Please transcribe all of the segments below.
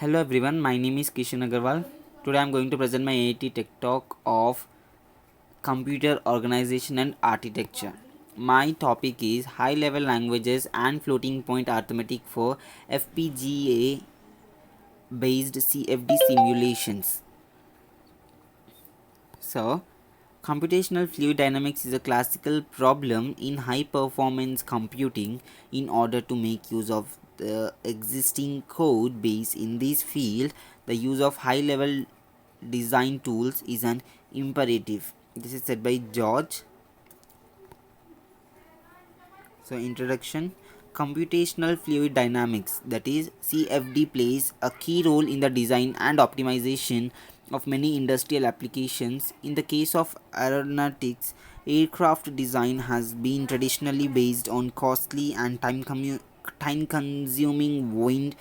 Hello everyone, my name is Kishan Agarwal. Today I am going to present my AIT Tech Talk of Computer Organization and Architecture. My topic is High Level Languages and Floating Point Arithmetic for FPGA based CFD simulations. So, computational fluid dynamics is a classical problem in high performance computing. In order to make use of the existing code base in this field, the use of high level design tools is an imperative. This is said by George. So, introduction. Computational fluid dynamics, that is CFD, plays a key role in the design and optimization of many industrial applications. In the case of aeronautics, aircraft design has been traditionally based on costly and time consuming wind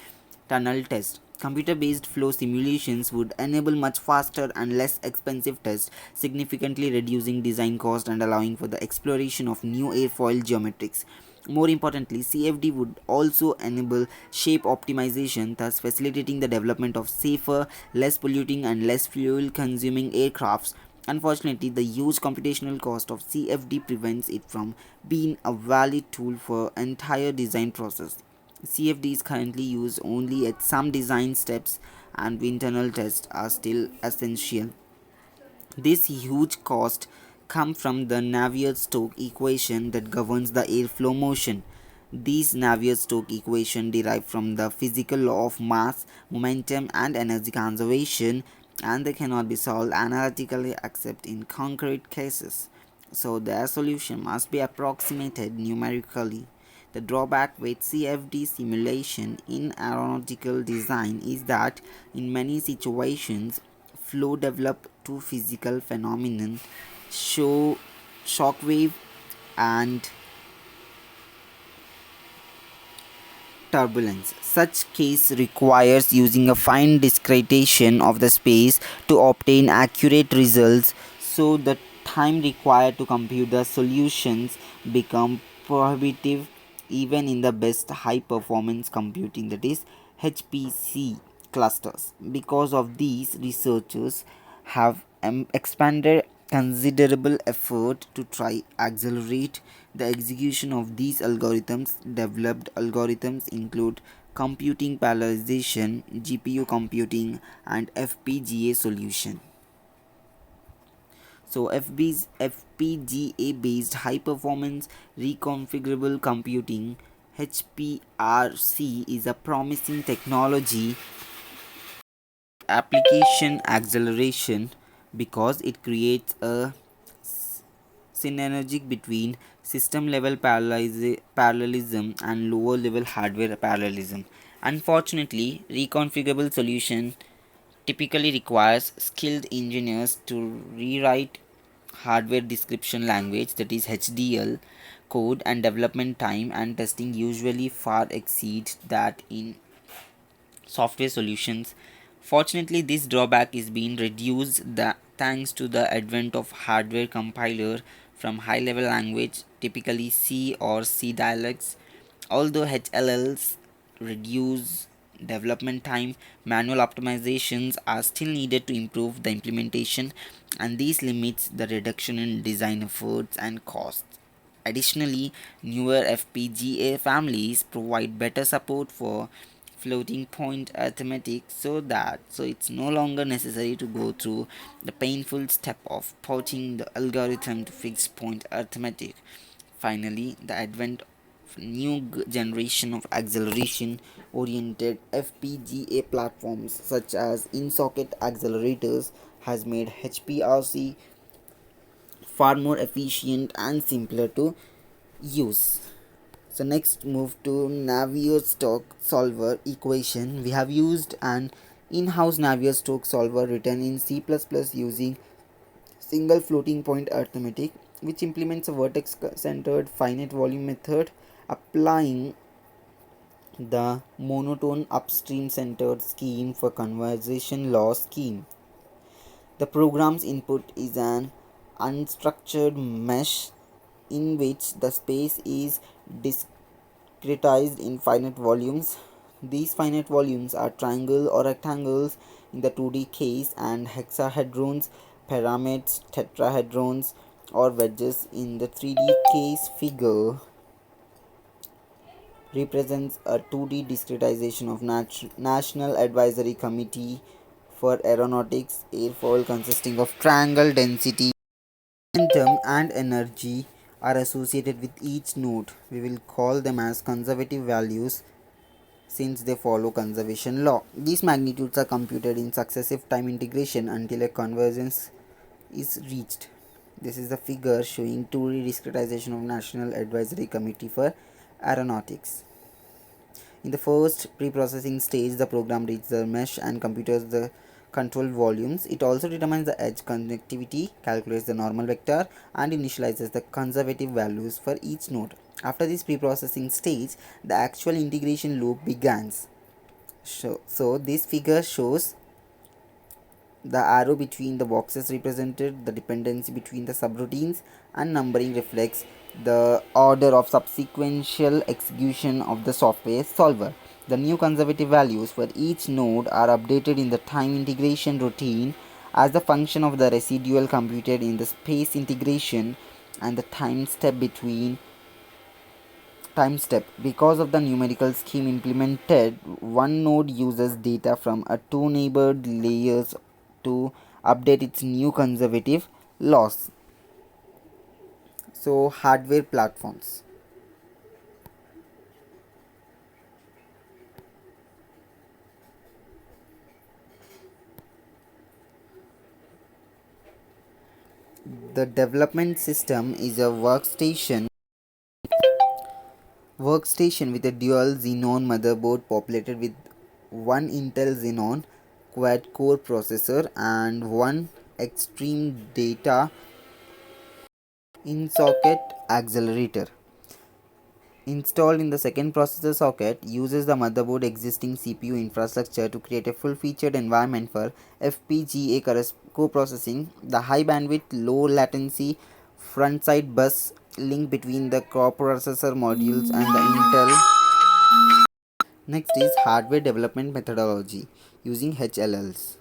tunnel tests. Computer based flow simulations would enable much faster and less expensive tests, significantly reducing design cost and allowing for the exploration of new airfoil geometrics. More importantly, CFD would also enable shape optimization, thus facilitating the development of safer, less polluting, and less fuel consuming aircrafts. Unfortunately, the huge computational cost of CFD prevents it from being a valid tool for entire design process. CFD is currently used only at some design steps, and internal tests are still essential. This huge cost comes from the Navier-Stokes equation that governs the airflow motion. These Navier-Stokes equation derive from the physical law of mass, momentum, and energy conservation, and they cannot be solved analytically except in concrete cases. So their solution must be approximated numerically. The drawback with CFD simulation in aeronautical design is that in many situations flow develop to physical phenomenon, show shockwave and turbulence. Such case requires using a fine discretization of the space to obtain accurate results, so the time required to compute the solutions become prohibitive even in the best high performance computing, that is HPC clusters. Because of these, researchers have expanded considerable effort to try accelerate the execution of these algorithms. Developed algorithms include computing parallelization, GPU computing, and FPGA solution. So FPGA based high performance reconfigurable computing, HPRC, is a promising technology application acceleration because it creates a synergy between system level parallelism and lower level hardware parallelism. Unfortunately, reconfigurable solution typically requires skilled engineers to rewrite hardware description language, that is HDL code, and development time and testing usually far exceed that in software solutions. Fortunately, this drawback is being reduced thanks to the advent of hardware compiler from high level language, typically C or C dialects. Although HLLs reduce development time, manual optimizations are still needed to improve the implementation, and this limits the reduction in design efforts and costs. Additionally, newer FPGA families provide better support for floating point arithmetic, so it's no longer necessary to go through the painful step of porting the algorithm to fixed point arithmetic. Finally, the advent of new generation of acceleration oriented FPGA platforms such as in-socket accelerators has made HPRC far more efficient and simpler to use. So next, move to Navier-Stokes solver equation. We have used an in-house Navier-Stokes solver written in C++ using single floating point arithmetic, which implements a vertex centered finite volume method applying the monotone upstream centered scheme for conversation law scheme. The program's input is an unstructured mesh in which the space is discretized in finite volumes. These finite volumes are triangle or rectangles in the 2D case and hexahedrons, pyramids, tetrahedrons, or wedges in the 3D case. Figure represents a 2D discretization of National Advisory Committee for Aeronautics airfoil consisting of triangle density, momentum, and energy are associated with each node. We will call them as conservative values since they follow conservation law. These magnitudes are computed in successive time integration until a convergence is reached. This is the figure showing 2D discretization of National Advisory Committee for Aeronautics. In the first pre-processing stage, the program reads the mesh and computes the control volumes. It also determines the edge connectivity, calculates the normal vector, and initializes the conservative values for each node. After this pre-processing stage, the actual integration loop begins. So this figure shows the arrow between the boxes represented the dependency between the subroutines, and numbering reflects the order of subsequential execution of the software solver. The new conservative values for each node are updated in the time integration routine as the function of the residual computed in the space integration and the time step. Because of the numerical scheme implemented, one node uses data from a two neighbored layers to update its new conservative laws. So hardware platforms. The development system is a workstation with a dual Xenon motherboard populated with one Intel Xenon quad core processor and one extreme data in socket accelerator. Installed in the second processor socket, uses the motherboard existing CPU infrastructure to create a full-featured environment for FPGA co-processing. The high bandwidth, low latency front-side bus link between the coprocessor modules and the Intel. Next is hardware development methodology using HLLs.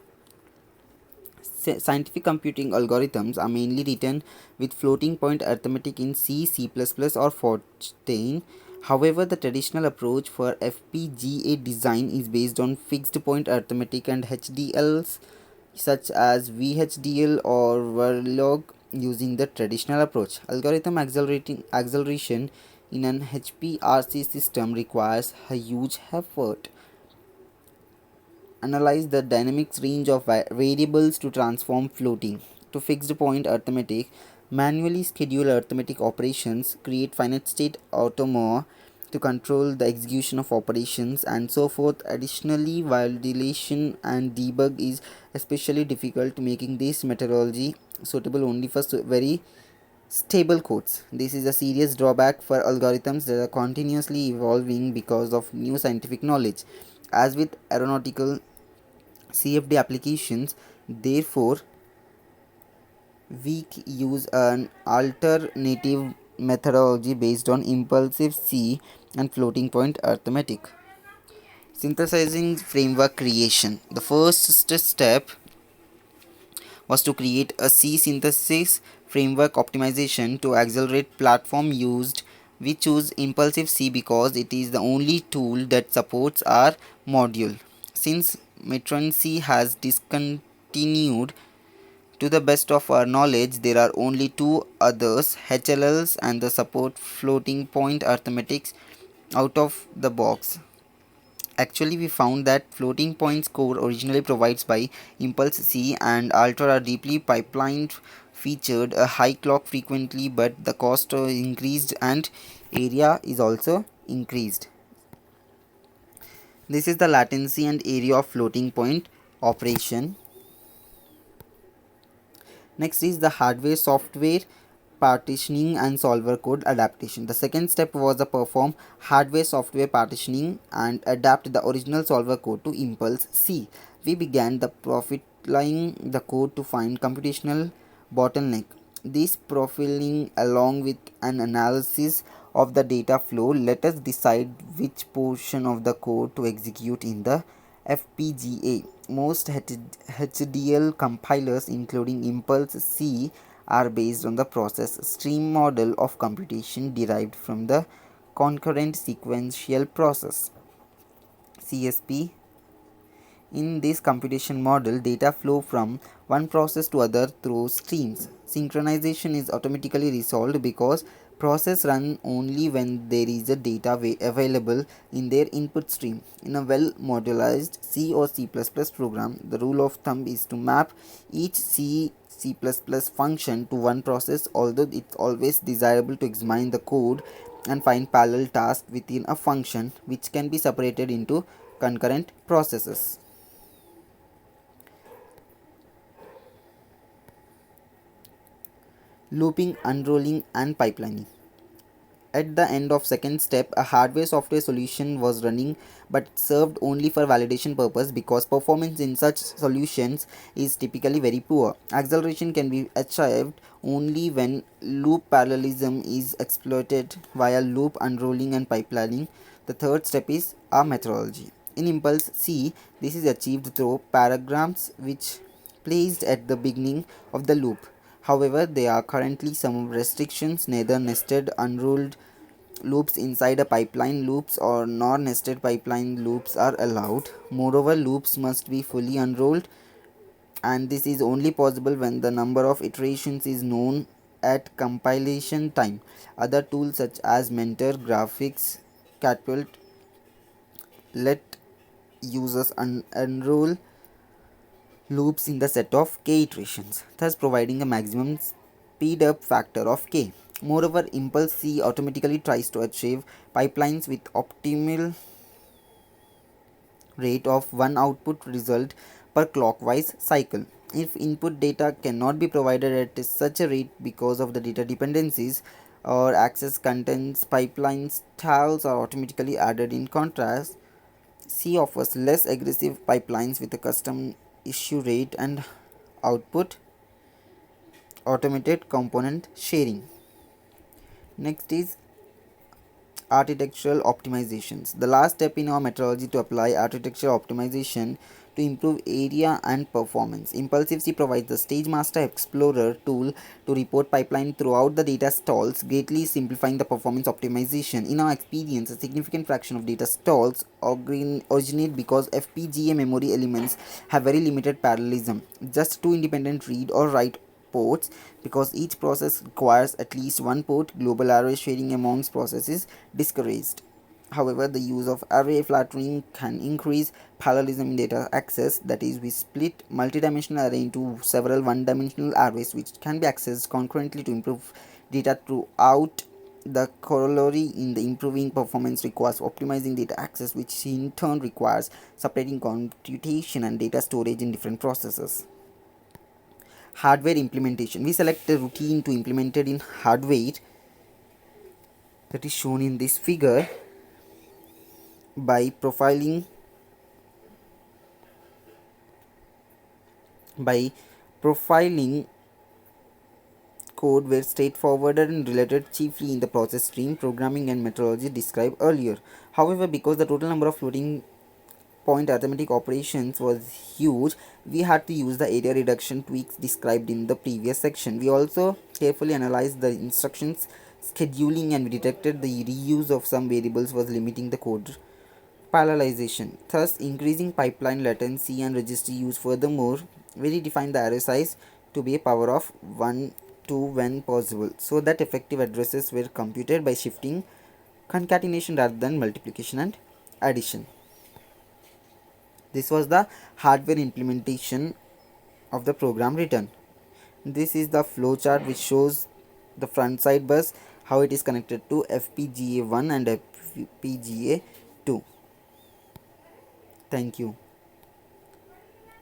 Scientific computing algorithms are mainly written with floating point arithmetic in C, C++, or Fortran. However, the traditional approach for FPGA design is based on fixed point arithmetic and HDLs such as VHDL or Verilog. Using the traditional approach, algorithm acceleration in an HPRC system requires a huge effort. Analyze the dynamics range of variables to transform floating to fixed point arithmetic, manually schedule arithmetic operations, create finite state automata to control the execution of operations, and so forth. Additionally, validation and debug is especially difficult, making this methodology suitable only for very stable codes. This is a serious drawback for algorithms that are continuously evolving because of new scientific knowledge. As with aeronautical CFD applications, therefore, we use an alternative methodology based on impulsive C and floating point arithmetic. Synthesizing framework creation. The first step was to create a C synthesis framework optimization to accelerate platform used. We choose Impulsive C because it is the only tool that supports our module. Since Metron C has discontinued, to the best of our knowledge, there are only two others, HLLs and the support floating point arithmetics out of the box. Actually, we found that floating points core originally provides by Impulse C and Alter are deeply pipelined, featured a high clock frequently, but the cost increased and area is also increased. This is the latency and area of floating point operation. Next is the hardware software partitioning and solver code adaptation. The second step was to perform hardware software partitioning and adapt the original solver code to Impulse C. We began the profiling the code to find computational bottleneck. This profiling along with an analysis of the data flow, let us decide which portion of the code to execute in the FPGA. Most HDL compilers, including Impulse C, are based on the process stream model of computation derived from the concurrent sequential process CSP. In this computation model, data flow from one process to other through streams. Synchronization is automatically resolved because process run only when there is a data available in their input stream. In a well modularized C or C++ program, the rule of thumb is to map each C++ function to one process, although it's always desirable to examine the code and find parallel tasks within a function which can be separated into concurrent processes. Looping, unrolling and pipelining. At the end of second step, a hardware software solution was running but served only for validation purpose because performance in such solutions is typically very poor. Acceleration can be achieved only when loop parallelism is exploited via loop unrolling and pipelining. The third step is our methodology. In Impulse C, this is achieved through paragrams which placed at the beginning of the loop. However, there are currently some restrictions, neither nested unrolled loops inside a pipeline loops or nor nested pipeline loops are allowed. Moreover, loops must be fully unrolled, and this is only possible when the number of iterations is known at compilation time. Other tools such as Mentor, Graphics, Catapult let users unroll loops in the set of k iterations, thus providing a maximum speed up factor of k. Moreover, Impulse C automatically tries to achieve pipelines with optimal rate of one output result per clockwise cycle. If input data cannot be provided at such a rate because of the data dependencies or access contents, pipeline styles are automatically added. In contrast, C offers less aggressive pipelines with a custom issue rate and output automated component sharing. Next is architectural optimizations. The last step in our methodology to apply architectural optimization to improve area and performance. Impulsive C provides the Stage Master Explorer tool to report pipeline throughout the data stalls, greatly simplifying the performance optimization. In our experience, a significant fraction of data stalls originate because FPGA memory elements have very limited parallelism, just two independent read or write ports. Because each process requires at least one port, global array sharing amongst processes is discouraged. However, the use of array flattering can increase parallelism in data access, that is, we split multidimensional array into several one-dimensional arrays which can be accessed concurrently to improve data throughout. The corollary in the improving performance requires optimizing data access, which in turn requires separating computation and data storage in different processes. Hardware implementation. We select a routine to implement it in hardware, that is shown in this figure, by profiling code were straightforward and related chiefly in the process stream programming and methodology described earlier. However, because the total number of floating point arithmetic operations was huge, we had to use the area reduction tweaks described in the previous section. We also carefully analyzed the instructions scheduling and we detected the reuse of some variables was limiting the code parallelization, thus increasing pipeline latency and registry use. Furthermore, we redefined the array size to be a power of 1 to when possible, so that effective addresses were computed by shifting concatenation rather than multiplication and addition. This was the hardware implementation of the program written. This is the flowchart which shows the front side bus, how it is connected to FPGA 1 and FPGA 2. Thank you.